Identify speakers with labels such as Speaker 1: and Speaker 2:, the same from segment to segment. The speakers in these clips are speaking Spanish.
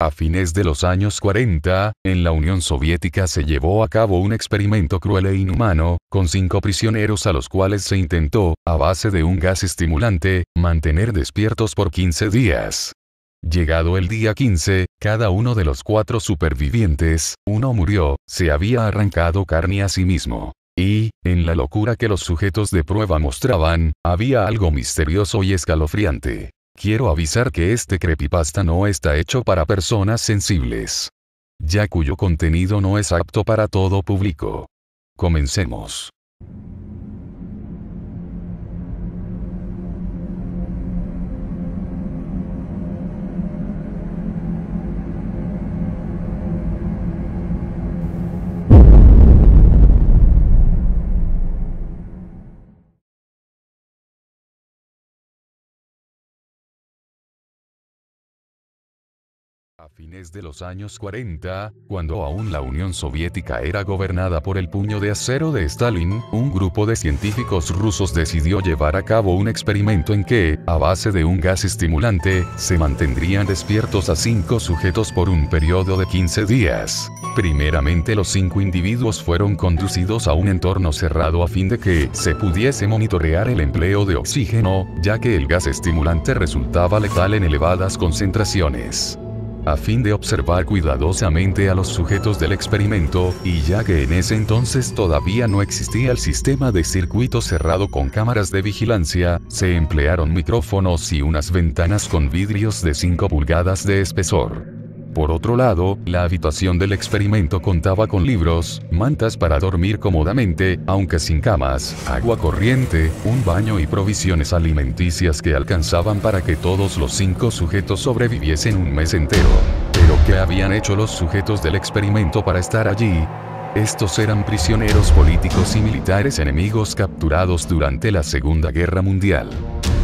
Speaker 1: A fines de los años 40, en la Unión Soviética se llevó a cabo un experimento cruel e inhumano, con 5 prisioneros a los cuales se intentó, a base de un gas estimulante, mantener despiertos por 15 días. Llegado el día 15, cada uno de los 4 supervivientes, uno murió, se había arrancado carne a sí mismo. Y, en la locura que los sujetos de prueba mostraban, había algo misterioso y escalofriante. Quiero avisar que este creepypasta no está hecho para personas sensibles, ya cuyo contenido no es apto para todo público. Comencemos. A fines de los años 40, cuando aún la Unión Soviética era gobernada por el puño de acero de Stalin, un grupo de científicos rusos decidió llevar a cabo un experimento en que, a base de un gas estimulante, se mantendrían despiertos a 5 sujetos por un periodo de 15 días. Primeramente los 5 individuos fueron conducidos a un entorno cerrado a fin de que se pudiese monitorear el empleo de oxígeno, ya que el gas estimulante resultaba letal en elevadas concentraciones. A fin de observar cuidadosamente a los sujetos del experimento, y ya que en ese entonces todavía no existía el sistema de circuito cerrado con cámaras de vigilancia, se emplearon micrófonos y unas ventanas con vidrios de 5 pulgadas de espesor. Por otro lado, la habitación del experimento contaba con libros, mantas para dormir cómodamente, aunque sin camas, agua corriente, un baño y provisiones alimenticias que alcanzaban para que todos los 5 sujetos sobreviviesen un mes entero. ¿Pero qué habían hecho los sujetos del experimento para estar allí? Estos eran prisioneros políticos y militares enemigos capturados durante la Segunda Guerra Mundial.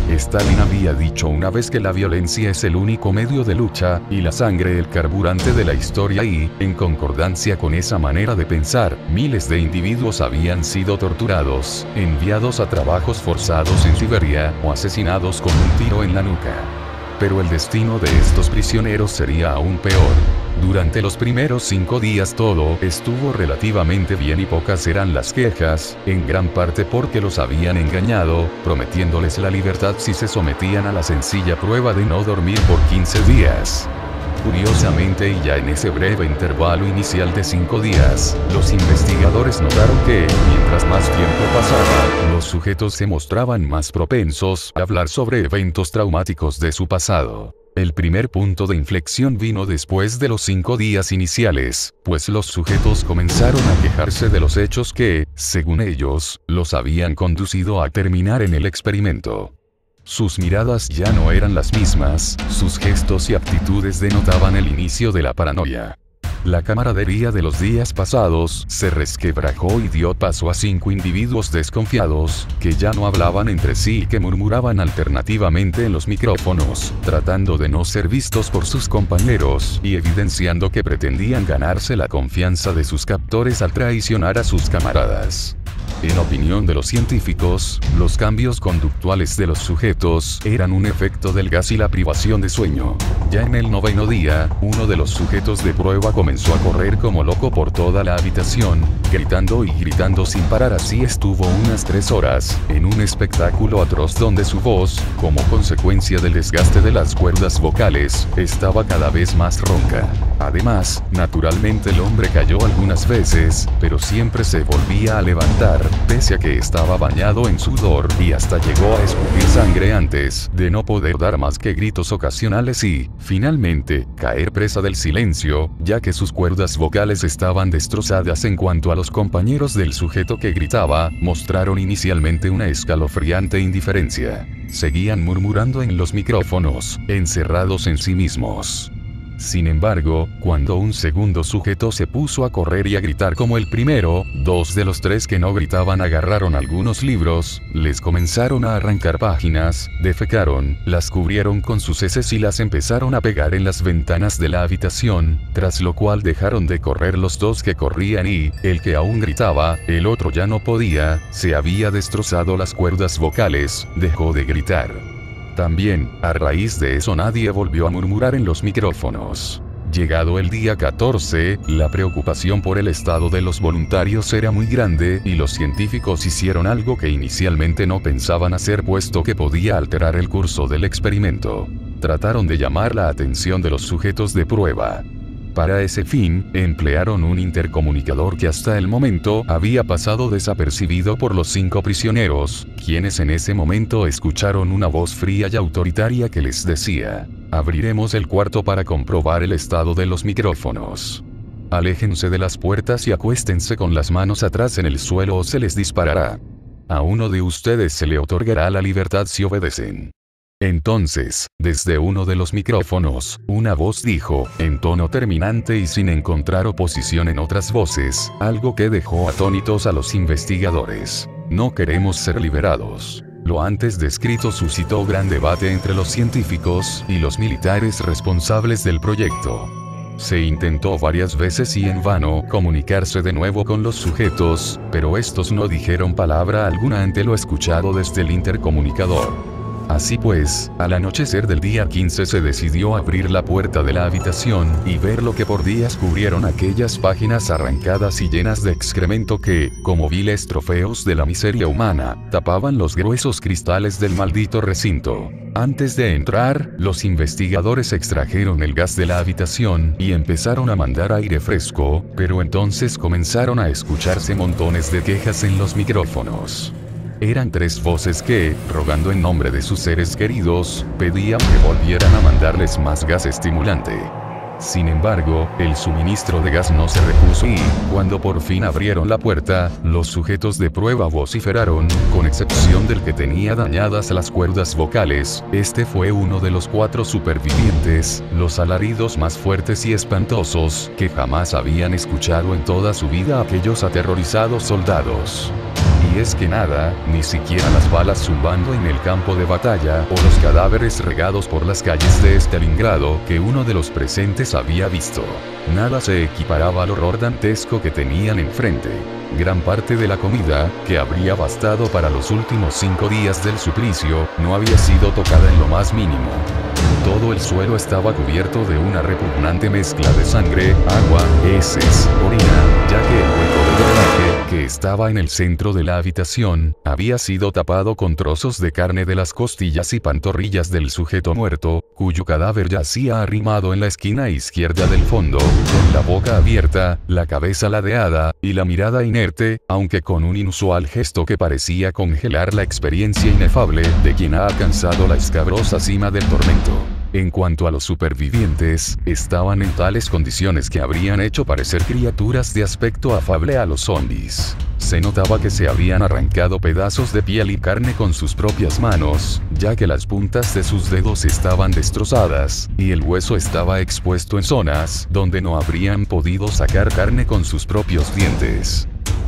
Speaker 1: Stalin había dicho una vez que la violencia es el único medio de lucha, y la sangre el carburante de la historia y, en concordancia con esa manera de pensar, miles de individuos habían sido torturados, enviados a trabajos forzados en Siberia, o asesinados con un tiro en la nuca. Pero el destino de estos prisioneros sería aún peor. Durante los primeros 5 días todo estuvo relativamente bien y pocas eran las quejas, en gran parte porque los habían engañado, prometiéndoles la libertad si se sometían a la sencilla prueba de no dormir por 15 días. Curiosamente, y ya en ese breve intervalo inicial de 5 días, los investigadores notaron que, mientras más tiempo pasaba, los sujetos se mostraban más propensos a hablar sobre eventos traumáticos de su pasado. El primer punto de inflexión vino después de los 5 días iniciales, pues los sujetos comenzaron a quejarse de los hechos que, según ellos, los habían conducido a terminar en el experimento. Sus miradas ya no eran las mismas, sus gestos y actitudes denotaban el inicio de la paranoia. La camaradería de los días pasados se resquebrajó y dio paso a 5 individuos desconfiados, que ya no hablaban entre sí y que murmuraban alternativamente en los micrófonos, tratando de no ser vistos por sus compañeros, y evidenciando que pretendían ganarse la confianza de sus captores al traicionar a sus camaradas. En opinión de los científicos, los cambios conductuales de los sujetos eran un efecto del gas y la privación de sueño. Ya en el 9º día, uno de los sujetos de prueba comenzó a correr como loco por toda la habitación, gritando y gritando sin parar. Así estuvo unas 3 horas, en un espectáculo atroz donde su voz, como consecuencia del desgaste de las cuerdas vocales, estaba cada vez más ronca. Además, naturalmente el hombre cayó algunas veces, pero siempre se volvía a levantar, pese a que estaba bañado en sudor, y hasta llegó a escupir sangre antes de no poder dar más que gritos ocasionales y, finalmente, caer presa del silencio, ya que sus cuerdas vocales estaban destrozadas. En cuanto a los compañeros del sujeto que gritaba, mostraron inicialmente una escalofriante indiferencia. Seguían murmurando en los micrófonos, encerrados en sí mismos. Sin embargo, cuando un segundo sujeto se puso a correr y a gritar como el primero, 2 de los 3 que no gritaban agarraron algunos libros, les comenzaron a arrancar páginas, defecaron, las cubrieron con sus heces y las empezaron a pegar en las ventanas de la habitación, tras lo cual dejaron de correr los 2 que corrían y, el que aún gritaba, el otro ya no podía, se había destrozado las cuerdas vocales, dejó de gritar. También, a raíz de eso nadie volvió a murmurar en los micrófonos. Llegado el día 14, la preocupación por el estado de los voluntarios era muy grande y los científicos hicieron algo que inicialmente no pensaban hacer puesto que podía alterar el curso del experimento. Trataron de llamar la atención de los sujetos de prueba. Para ese fin, emplearon un intercomunicador que hasta el momento había pasado desapercibido por los 5 prisioneros, quienes en ese momento escucharon una voz fría y autoritaria que les decía: abriremos el cuarto para comprobar el estado de los micrófonos. Aléjense de las puertas y acuéstense con las manos atrás en el suelo o se les disparará. A uno de ustedes se le otorgará la libertad si obedecen. Entonces, desde uno de los micrófonos, una voz dijo, en tono terminante y sin encontrar oposición en otras voces, algo que dejó atónitos a los investigadores: no queremos ser liberados. Lo antes descrito suscitó gran debate entre los científicos y los militares responsables del proyecto. Se intentó varias veces y en vano comunicarse de nuevo con los sujetos, pero estos no dijeron palabra alguna ante lo escuchado desde el intercomunicador. Así pues, al anochecer del día 15 se decidió abrir la puerta de la habitación y ver lo que por días cubrieron aquellas páginas arrancadas y llenas de excremento que, como viles trofeos de la miseria humana, tapaban los gruesos cristales del maldito recinto. Antes de entrar, los investigadores extrajeron el gas de la habitación y empezaron a mandar aire fresco, pero entonces comenzaron a escucharse montones de quejas en los micrófonos. Eran 3 voces que, rogando en nombre de sus seres queridos, pedían que volvieran a mandarles más gas estimulante. Sin embargo, el suministro de gas no se repuso y, cuando por fin abrieron la puerta, los sujetos de prueba vociferaron, con excepción del que tenía dañadas las cuerdas vocales. Este fue uno de los 4 supervivientes, los alaridos más fuertes y espantosos que jamás habían escuchado en toda su vida aquellos aterrorizados soldados. Y es que nada, ni siquiera las balas zumbando en el campo de batalla o los cadáveres regados por las calles de Stalingrado que uno de los presentes había visto. Nada se equiparaba al horror dantesco que tenían enfrente. Gran parte de la comida, que habría bastado para los últimos 5 días del suplicio, no había sido tocada en lo más mínimo. Todo el suelo estaba cubierto de una repugnante mezcla de sangre, agua, heces, orina, ya que el hueco de drenaje, que estaba en el centro de la habitación, había sido tapado con trozos de carne de las costillas y pantorrillas del sujeto muerto, cuyo cadáver yacía arrimado en la esquina izquierda del fondo, con la boca abierta, la cabeza ladeada, y la mirada inerte, aunque con un inusual gesto que parecía congelar la experiencia inefable de quien ha alcanzado la escabrosa cima del tormento. En cuanto a los supervivientes, estaban en tales condiciones que habrían hecho parecer criaturas de aspecto afable a los zombies. Se notaba que se habían arrancado pedazos de piel y carne con sus propias manos, ya que las puntas de sus dedos estaban destrozadas, y el hueso estaba expuesto en zonas donde no habrían podido sacar carne con sus propios dientes.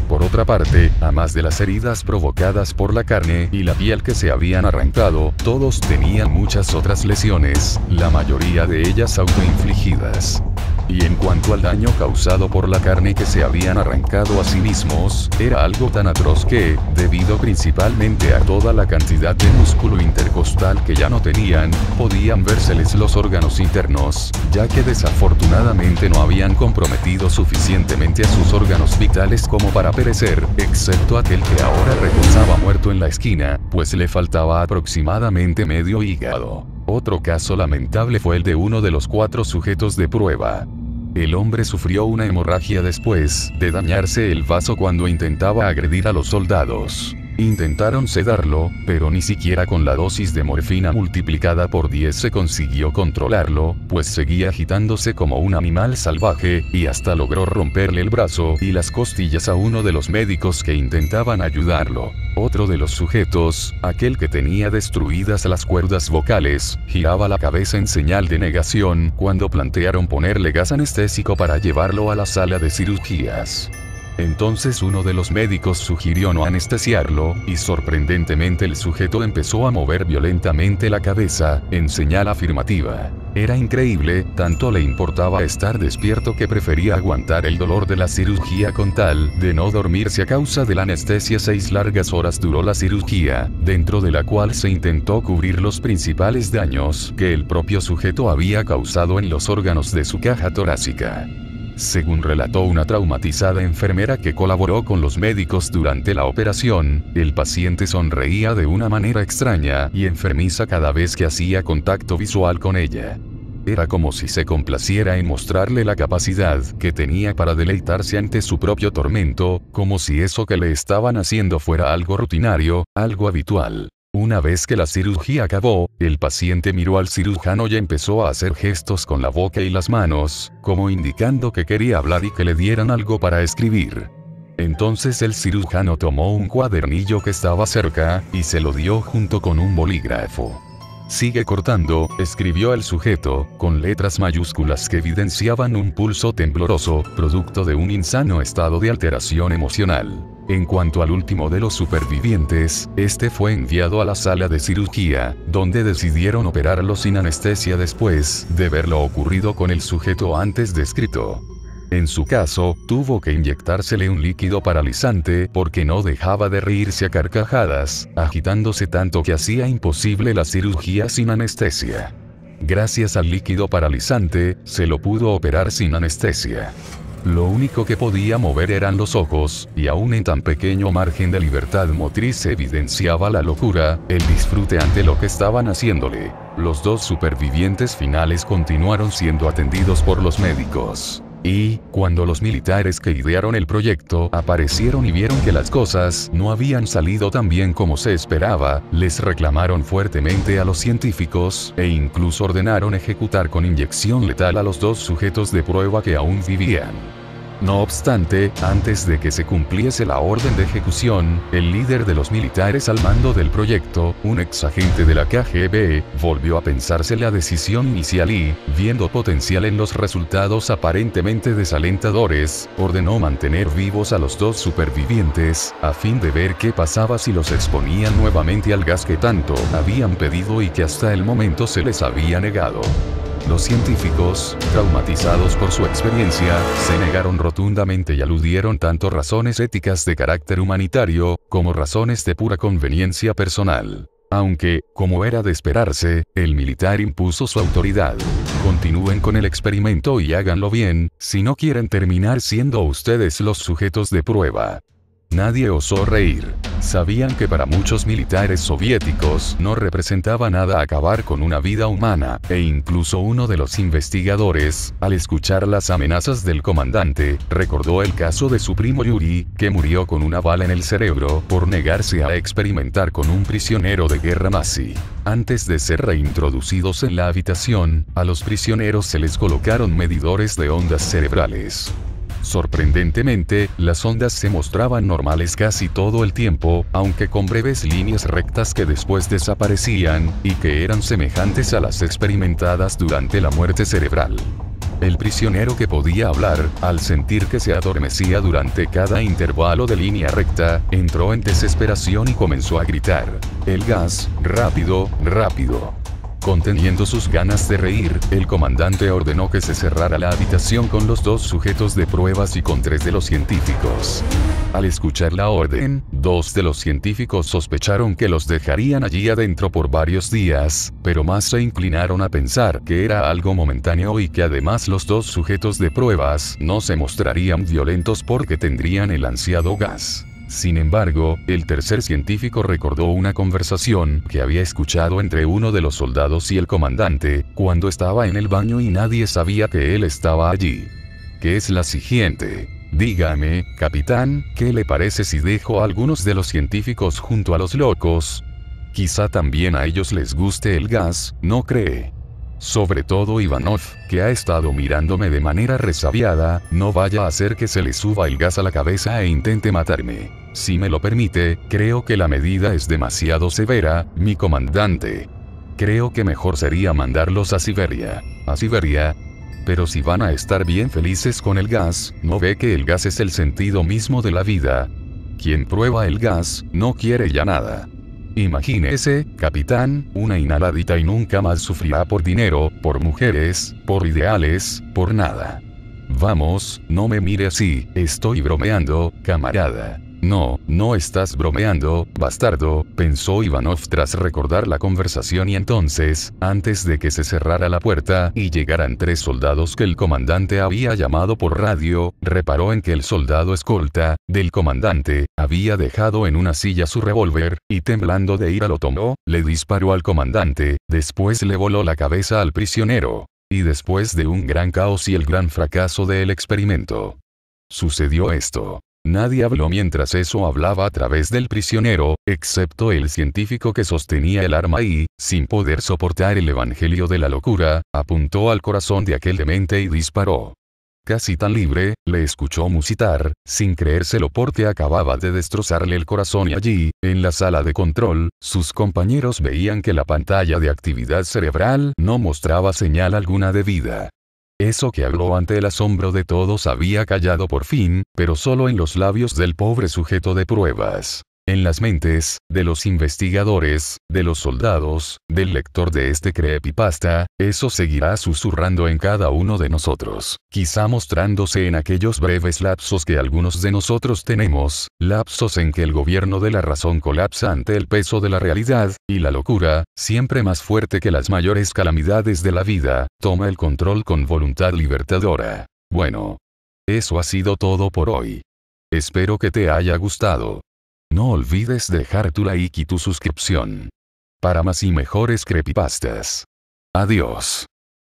Speaker 1: Por otra parte, a más de las heridas provocadas por la carne y la piel que se habían arrancado, todos tenían muchas otras lesiones, la mayoría de ellas autoinfligidas. Y en cuanto al daño causado por la carne que se habían arrancado a sí mismos, era algo tan atroz que, debido principalmente a toda la cantidad de músculo intercostal que ya no tenían, podían vérseles los órganos internos, ya que desafortunadamente no habían comprometido suficientemente a sus órganos vitales como para perecer, excepto aquel que ahora reposaba muerto en la esquina, pues le faltaba aproximadamente medio hígado. Otro caso lamentable fue el de uno de los 4 sujetos de prueba. El hombre sufrió una hemorragia después de dañarse el vaso cuando intentaba agredir a los soldados. Intentaron sedarlo, pero ni siquiera con la dosis de morfina multiplicada por 10 se consiguió controlarlo, pues seguía agitándose como un animal salvaje, y hasta logró romperle el brazo y las costillas a uno de los médicos que intentaban ayudarlo. Otro de los sujetos, aquel que tenía destruidas las cuerdas vocales, giraba la cabeza en señal de negación cuando plantearon ponerle gas anestésico para llevarlo a la sala de cirugías. Entonces uno de los médicos sugirió no anestesiarlo, y sorprendentemente el sujeto empezó a mover violentamente la cabeza, en señal afirmativa. Era increíble, tanto le importaba estar despierto que prefería aguantar el dolor de la cirugía con tal de no dormirse a causa de la anestesia. 6 largas horas duró la cirugía, dentro de la cual se intentó cubrir los principales daños que el propio sujeto había causado en los órganos de su caja torácica. Según relató una traumatizada enfermera que colaboró con los médicos durante la operación, el paciente sonreía de una manera extraña y enfermiza cada vez que hacía contacto visual con ella. Era como si se complaciera en mostrarle la capacidad que tenía para deleitarse ante su propio tormento, como si eso que le estaban haciendo fuera algo rutinario, algo habitual. Una vez que la cirugía acabó, el paciente miró al cirujano y empezó a hacer gestos con la boca y las manos, como indicando que quería hablar y que le dieran algo para escribir. Entonces el cirujano tomó un cuadernillo que estaba cerca, y se lo dio junto con un bolígrafo. «Sigue cortando», escribió el sujeto, con letras mayúsculas que evidenciaban un pulso tembloroso, producto de un insano estado de alteración emocional. En cuanto al último de los supervivientes, este fue enviado a la sala de cirugía, donde decidieron operarlo sin anestesia después de ver lo ocurrido con el sujeto antes descrito. En su caso, tuvo que inyectársele un líquido paralizante porque no dejaba de reírse a carcajadas, agitándose tanto que hacía imposible la cirugía sin anestesia. Gracias al líquido paralizante, se lo pudo operar sin anestesia. Lo único que podía mover eran los ojos, y aún en tan pequeño margen de libertad motriz se evidenciaba la locura, el disfrute ante lo que estaban haciéndole. Los 2 supervivientes finales continuaron siendo atendidos por los médicos. Y, cuando los militares que idearon el proyecto aparecieron y vieron que las cosas no habían salido tan bien como se esperaba, les reclamaron fuertemente a los científicos, e incluso ordenaron ejecutar con inyección letal a los 2 sujetos de prueba que aún vivían. No obstante, antes de que se cumpliese la orden de ejecución, el líder de los militares al mando del proyecto, un exagente de la KGB, volvió a pensarse la decisión inicial y, viendo potencial en los resultados aparentemente desalentadores, ordenó mantener vivos a los 2 supervivientes, a fin de ver qué pasaba si los exponían nuevamente al gas que tanto habían pedido y que hasta el momento se les había negado. Los científicos, traumatizados por su experiencia, se negaron rotundamente y aludieron tanto razones éticas de carácter humanitario, como razones de pura conveniencia personal. Aunque, como era de esperarse, el militar impuso su autoridad. Continúen con el experimento y háganlo bien, si no quieren terminar siendo ustedes los sujetos de prueba. Nadie osó reír. Sabían que para muchos militares soviéticos no representaba nada acabar con una vida humana, e incluso uno de los investigadores, al escuchar las amenazas del comandante, recordó el caso de su primo Yuri, que murió con una bala en el cerebro por negarse a experimentar con un prisionero de guerra nazi. Antes de ser reintroducidos en la habitación, a los prisioneros se les colocaron medidores de ondas cerebrales. Sorprendentemente, las ondas se mostraban normales casi todo el tiempo, aunque con breves líneas rectas que después desaparecían, y que eran semejantes a las experimentadas durante la muerte cerebral. El prisionero que podía hablar, al sentir que se adormecía durante cada intervalo de línea recta, entró en desesperación y comenzó a gritar: «¡El gas! ¡Rápido, rápido!». Conteniendo sus ganas de reír, el comandante ordenó que se cerrara la habitación con los 2 sujetos de pruebas y con 3 de los científicos. Al escuchar la orden, 2 de los científicos sospecharon que los dejarían allí adentro por varios días, pero más se inclinaron a pensar que era algo momentáneo y que además los 2 sujetos de pruebas no se mostrarían violentos porque tendrían el ansiado gas. Sin embargo, el tercer científico recordó una conversación que había escuchado entre uno de los soldados y el comandante, cuando estaba en el baño y nadie sabía que él estaba allí. Que es la siguiente: «Dígame, capitán, ¿qué le parece si dejo a algunos de los científicos junto a los locos? Quizá también a ellos les guste el gas, ¿no cree? Sobre todo Ivanov, que ha estado mirándome de manera resabiada, no vaya a hacer que se le suba el gas a la cabeza e intente matarme. Si me lo permite, creo que la medida es demasiado severa, mi comandante. Creo que mejor sería mandarlos a Siberia». «¿A Siberia?». Pero si van a estar bien felices con el gas, ¿no ve que el gas es el sentido mismo de la vida? Quien prueba el gas, no quiere ya nada. Imagínese, capitán, una inhaladita y nunca más sufrirá por dinero, por mujeres, por ideales, por nada. Vamos, no me mire así, estoy bromeando, camarada. No, no estás bromeando, bastardo, pensó Ivanov tras recordar la conversación y entonces, antes de que se cerrara la puerta y llegaran 3 soldados que el comandante había llamado por radio, reparó en que el soldado escolta, del comandante, había dejado en una silla su revólver, y temblando de ira lo tomó, le disparó al comandante, después le voló la cabeza al prisionero. Y después de un gran caos y el gran fracaso del experimento, sucedió esto. Nadie habló mientras eso hablaba a través del prisionero, excepto el científico que sostenía el arma y, sin poder soportar el evangelio de la locura, apuntó al corazón de aquel demente y disparó. Casi tan libre, le escuchó musitar, sin creérselo porque acababa de destrozarle el corazón y allí, en la sala de control, sus compañeros veían que la pantalla de actividad cerebral no mostraba señal alguna de vida. Eso que habló ante el asombro de todos había callado por fin, pero solo en los labios del pobre sujeto de pruebas. En las mentes, de los investigadores, de los soldados, del lector de este creepypasta, eso seguirá susurrando en cada uno de nosotros, quizá mostrándose en aquellos breves lapsos que algunos de nosotros tenemos, lapsos en que el gobierno de la razón colapsa ante el peso de la realidad, y la locura, siempre más fuerte que las mayores calamidades de la vida, toma el control con voluntad libertadora. Bueno. Eso ha sido todo por hoy. Espero que te haya gustado. No olvides dejar tu like y tu suscripción. Para más y mejores creepypastas. Adiós.